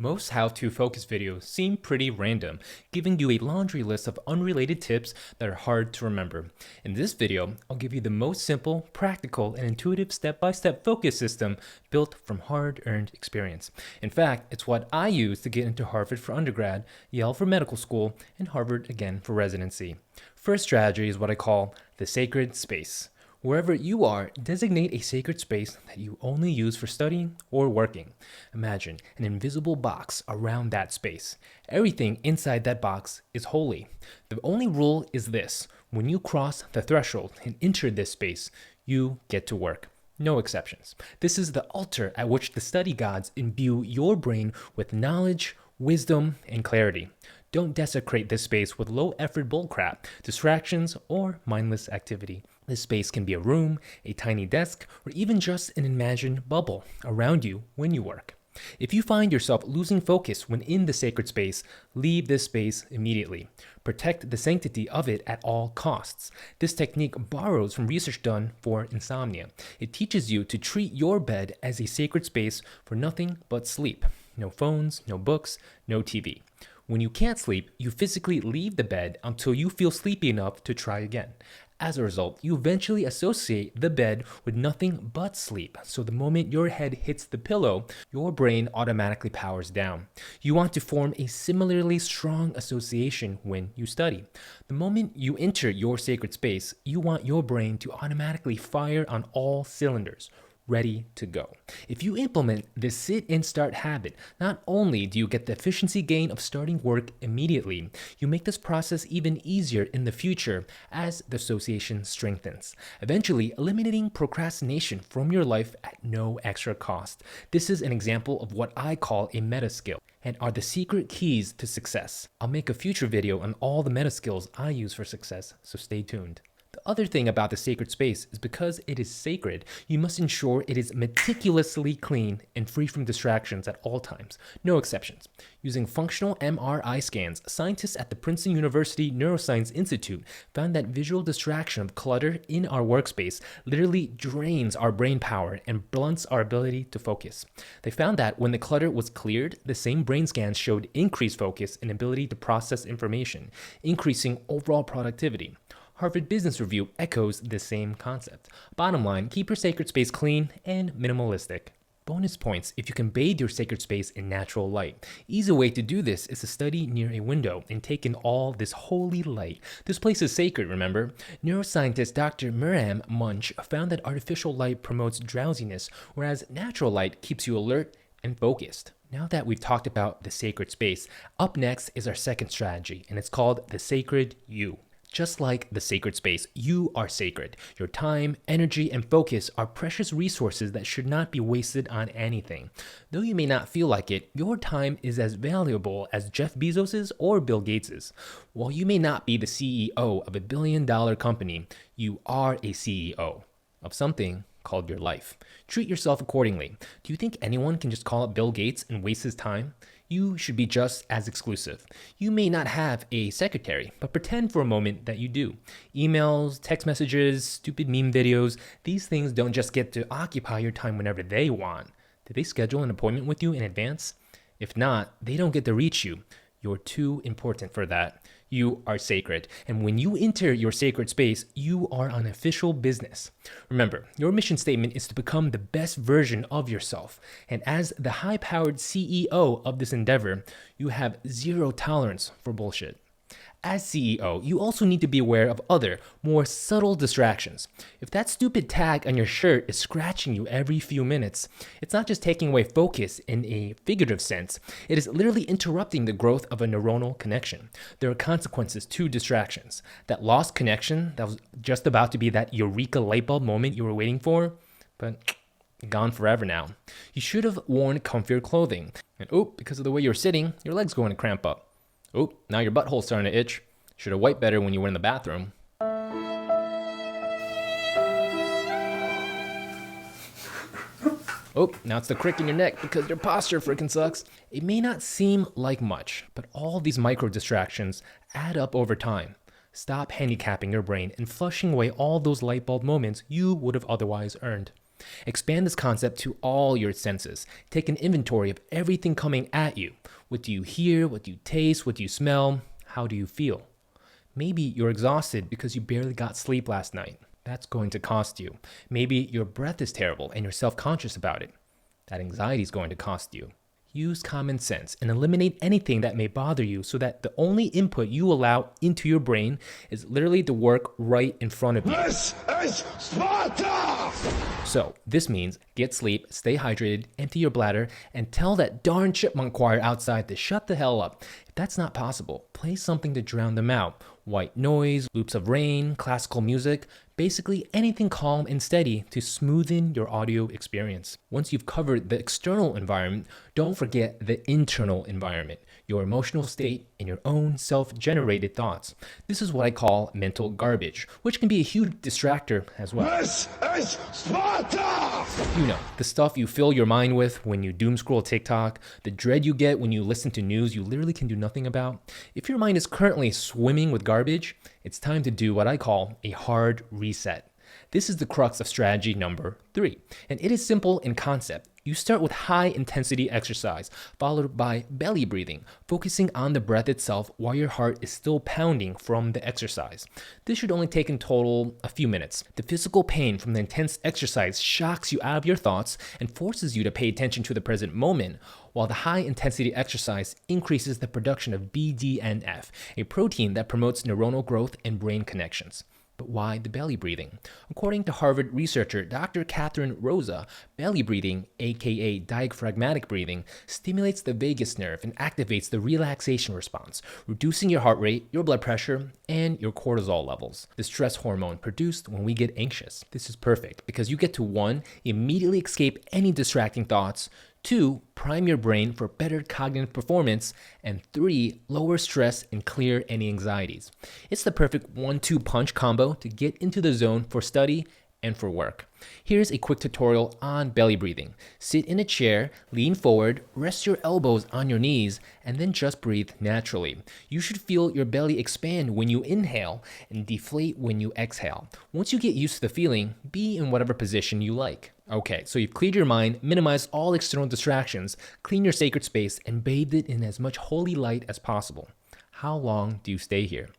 Most how-to focus videos seem pretty random, giving you a laundry list of unrelated tips that are hard to remember. In this video, I'll give you the most simple, practical, and intuitive step-by-step focus system built from hard-earned experience. In fact, it's what I used to get into Harvard for undergrad, Yale for medical school, and Harvard again for residency. First strategy is what I call the sacred space. Wherever you are, designate a sacred space that you only use for studying or working. Imagine an invisible box around that space. Everything inside that box is holy. The only rule is this: when you cross the threshold and enter this space, you get to work. No exceptions. This is the altar at which the study gods imbue your brain with knowledge, wisdom, and clarity. Don't desecrate this space with low-effort bullcrap, distractions, or mindless activity. This space can be a room, a tiny desk, or even just an imagined bubble around you when you work. If you find yourself losing focus when in the sacred space, leave this space immediately. Protect the sanctity of it at all costs. This technique borrows from research done for insomnia. It teaches you to treat your bed as a sacred space for nothing but sleep. No phones, no books, no TV. When you can't sleep, you physically leave the bed until you feel sleepy enough to try again. As a result, you eventually associate the bed with nothing but sleep, so the moment your head hits the pillow, your brain automatically powers down. You want to form a similarly strong association when you study. The moment you enter your sacred space, you want your brain to automatically fire on all cylinders, ready to go. If you implement this sit and start habit, not only do you get the efficiency gain of starting work immediately, you make this process even easier in the future as the association strengthens, eventually eliminating procrastination from your life at no extra cost. This is an example of what I call a meta skill and are the secret keys to success. I'll make a future video on all the meta skills I use for success, so stay tuned. The other thing about the sacred space is because it is sacred, you must ensure it is meticulously clean and free from distractions at all times. No exceptions. Using functional MRI scans, scientists at the Princeton University Neuroscience Institute found that visual distraction of clutter in our workspace literally drains our brain power and blunts our ability to focus. They found that when the clutter was cleared, the same brain scans showed increased focus and ability to process information, increasing overall productivity. Harvard Business Review echoes the same concept. Bottom line, keep your sacred space clean and minimalistic. Bonus points if you can bathe your sacred space in natural light. Easy way to do this is to study near a window and take in all this holy light. This place is sacred, remember? Neuroscientist Dr. Miriam Munch found that artificial light promotes drowsiness, whereas natural light keeps you alert and focused. Now that we've talked about the sacred space, up next is our second strategy, and it's called the sacred you. Just like the sacred space, you are sacred. Your time, energy, and focus are precious resources that should not be wasted on anything. Though you may not feel like it, your time is as valuable as Jeff Bezos's or Bill Gates's. While you may not be the CEO of a billion-dollar company, you are a CEO of something called your life. Treat yourself accordingly. Do you think anyone can just call up Bill Gates and waste his time? You should be just as exclusive. You may not have a secretary, but pretend for a moment that you do. Emails, text messages, stupid meme videos, these things don't just get to occupy your time whenever they want. Did they schedule an appointment with you in advance? If not, they don't get to reach you. You're too important for that. You are sacred. And when you enter your sacred space, you are on official business. Remember, your mission statement is to become the best version of yourself. And as the high-powered CEO of this endeavor, you have zero tolerance for bullshit. As CEO, you also need to be aware of other, more subtle distractions. If that stupid tag on your shirt is scratching you every few minutes, it's not just taking away focus in a figurative sense, it is literally interrupting the growth of a neuronal connection. There are consequences to distractions. That lost connection that was just about to be that eureka light bulb moment you were waiting for, but gone forever now. You should have worn comfier clothing. And because of the way you're sitting, your leg's going to cramp up. Now your butthole's starting to itch. Should have wiped better when you were in the bathroom. Now it's the crick in your neck because your posture freaking sucks. It may not seem like much, but all these micro distractions add up over time. Stop handicapping your brain and flushing away all those light bulb moments you would have otherwise earned. Expand this concept to all your senses. Take an inventory of everything coming at you. What do you hear? What do you taste? What do you smell? How do you feel? Maybe you're exhausted because you barely got sleep last night. That's going to cost you. Maybe your breath is terrible and you're self-conscious about it. That anxiety is going to cost you. Use common sense and eliminate anything that may bother you so that the only input you allow into your brain is literally the work right in front of you. This is Sparta! So this means get sleep, stay hydrated, empty your bladder, and tell that darn chipmunk choir outside to shut the hell up. If that's not possible, play something to drown them out. White noise, loops of rain, classical music, basically anything calm and steady to smoothen your audio experience. Once you've covered the external environment, don't forget the internal environment, your emotional state and your own self-generated thoughts. This is what I call mental garbage, which can be a huge distractor as well. This is Sparta! You know, the stuff you fill your mind with when you doom scroll TikTok, the dread you get when you listen to news you literally can do nothing about. If your mind is currently swimming with garbage, it's time to do what I call a hard reset. This is the crux of strategy number 3, and it is simple in concept. You start with high intensity exercise, followed by belly breathing, focusing on the breath itself while your heart is still pounding from the exercise. This should only take in total a few minutes. The physical pain from the intense exercise shocks you out of your thoughts and forces you to pay attention to the present moment, while the high intensity exercise increases the production of BDNF, a protein that promotes neuronal growth and brain connections. But why the belly breathing? According to Harvard researcher Dr. Catherine Rosa, belly breathing, aka diaphragmatic breathing, stimulates the vagus nerve and activates the relaxation response, reducing your heart rate, your blood pressure, and your cortisol levels, the stress hormone produced when we get anxious. This is perfect because you get to 1, immediately escape any distracting thoughts, 2, prime your brain for better cognitive performance, and 3, lower stress and clear any anxieties. It's the perfect 1-2 punch combo to get into the zone for study and for work. Here's a quick tutorial on belly breathing. Sit in a chair, lean forward, rest your elbows on your knees, and then just breathe naturally. You should feel your belly expand when you inhale and deflate when you exhale. Once you get used to the feeling, be in whatever position you like. Okay, so you've cleared your mind, minimized all external distractions, cleaned your sacred space, and bathed it in as much holy light as possible. How long do you stay here?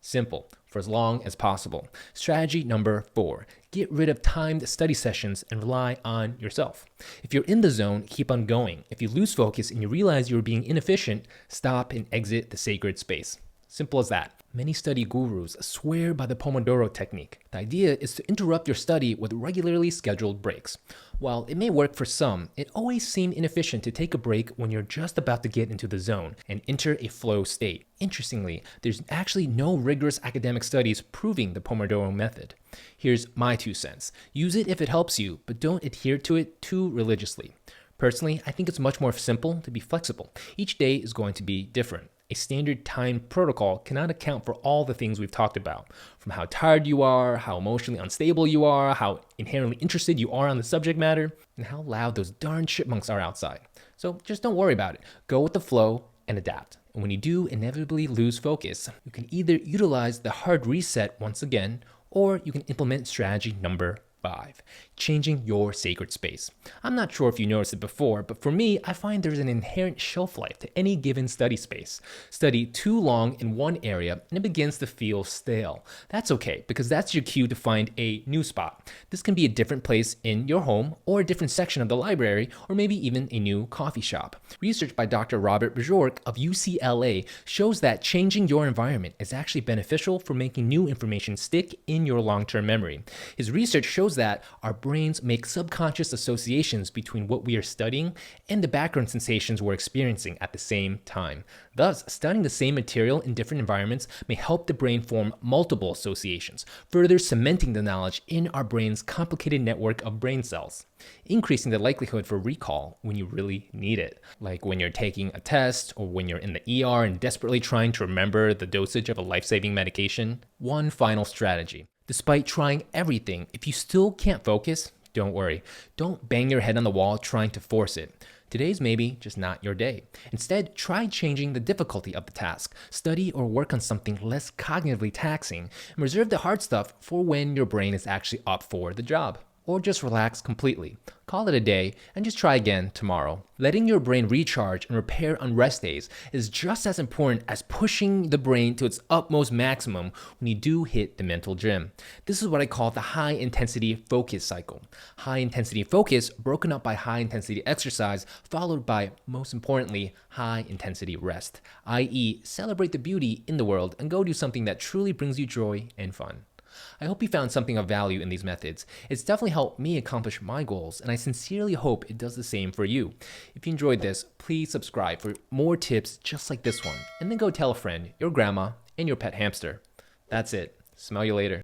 Simple, for as long as possible. Strategy number 4, get rid of timed study sessions and rely on yourself. If you're in the zone, keep on going. If you lose focus and you realize you're being inefficient, stop and exit the sacred space. Simple as that. Many study gurus swear by the Pomodoro technique. The idea is to interrupt your study with regularly scheduled breaks. While it may work for some, it always seemed inefficient to take a break when you're just about to get into the zone and enter a flow state. Interestingly, there's actually no rigorous academic studies proving the Pomodoro method. Here's my 2 cents. Use it if it helps you, but don't adhere to it too religiously. Personally, I think it's much more simple to be flexible. Each day is going to be different. A standard time protocol cannot account for all the things we've talked about, from how tired you are, how emotionally unstable you are, how inherently interested you are on the subject matter, and how loud those darn chipmunks are outside. So just don't worry about it. Go with the flow and adapt. And when you do inevitably lose focus, you can either utilize the hard reset once again, or you can implement strategy number 5, changing your sacred space. I'm not sure if you noticed it before, but for me, I find there's an inherent shelf life to any given study space. Study too long in one area and it begins to feel stale. That's okay, because that's your cue to find a new spot. This can be a different place in your home, or a different section of the library, or maybe even a new coffee shop. Research by Dr. Robert Bjork of UCLA shows that changing your environment is actually beneficial for making new information stick in your long-term memory. His research shows that our brains make subconscious associations between what we are studying and the background sensations we're experiencing at the same time. Thus, studying the same material in different environments may help the brain form multiple associations, further cementing the knowledge in our brain's complicated network of brain cells, increasing the likelihood for recall when you really need it, like when you're taking a test or when you're in the ER and desperately trying to remember the dosage of a life-saving medication. One final strategy. Despite trying everything, if you still can't focus, don't worry. Don't bang your head on the wall trying to force it. Today's maybe just not your day. Instead, try changing the difficulty of the task. Study or work on something less cognitively taxing, and reserve the hard stuff for when your brain is actually up for the job. or just relax completely. Call it a day and just try again tomorrow. Letting your brain recharge and repair on rest days is just as important as pushing the brain to its utmost maximum when you do hit the mental gym. This is what I call the high intensity focus cycle. High intensity focus broken up by high intensity exercise, followed by, most importantly, high intensity rest, i.e., celebrate the beauty in the world and go do something that truly brings you joy and fun. I hope you found something of value in these methods. It's definitely helped me accomplish my goals, and I sincerely hope it does the same for you. If you enjoyed this, please subscribe for more tips just like this one, and then go tell a friend, your grandma, and your pet hamster. That's it. Smell you later.